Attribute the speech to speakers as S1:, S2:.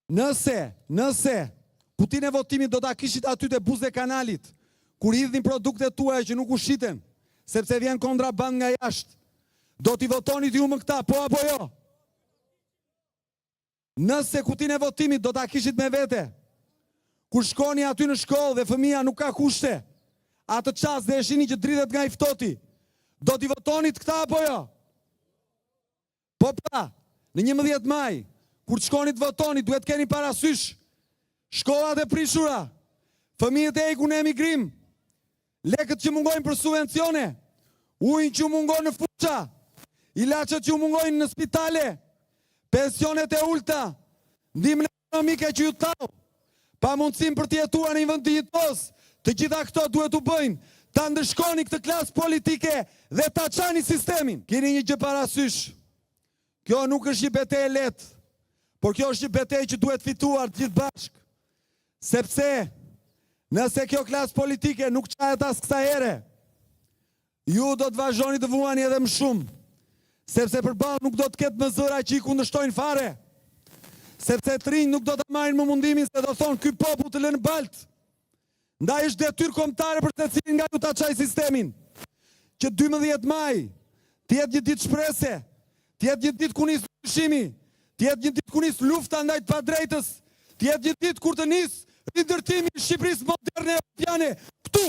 S1: Nëse kutin e votimit do ta kishit aty te buzë e kanalit, kur hidhin produktet tuaja që nuk ushiten, sepse vjen kontraband nga jashtë, do t'i votonit ju më këta, po apo jo? Nëse kutin e votimit do ta kishit me vete, kur shkoni aty në shkollë dhe fëmia nuk ka kushte, atë qas dhe e shini që dridhet nga i ftohti, do t'i votonit këta apo jo? Po pra, në 11 maj, kur të shkoni të votoni, duhet keni parasysh shkollat e prishura, fëmijët e eku në emigrim, lekët që mungojnë për subvencione, ujnë që mungojnë në fuqa, ilaçet që mungojnë në spitale, pensionet e ulta, ndihmën ekonomike që ju tau, pa mundësim për të jetuar në një vend dinjitos, të gjitha këto duhet u bëjnë, ta ndëshkoni këtë klasë politike dhe ta çani sistemin. Keni një gjë parasysh. Kjo nuk është një betejë lehtë, por kjo është një betejë që duhet fituar të gjithë bashkë. Sepse nëse kjo klasë politike nuk qahet as kësaj here, ju do të vazhdoni të vuani edhe më shumë, sepse përballë nuk do të ketë më zëra që i kundërshtojnë fare, sepse të rinj nuk do të marrin më mundimin se do thonë ky popull të lënë balt. Ndaj është detyrë kombëtare për secilin nga ju ta çaj sistemin, që 12 maj të jetë një ditë shprese, të jetë një ditë ku nis dyshimi, të jetë një ditë ku nis lufta ndaj të padrejtës, të jetë një ditë kur të nis rindërtimi i Shqipërisë moderne e europiane këtu.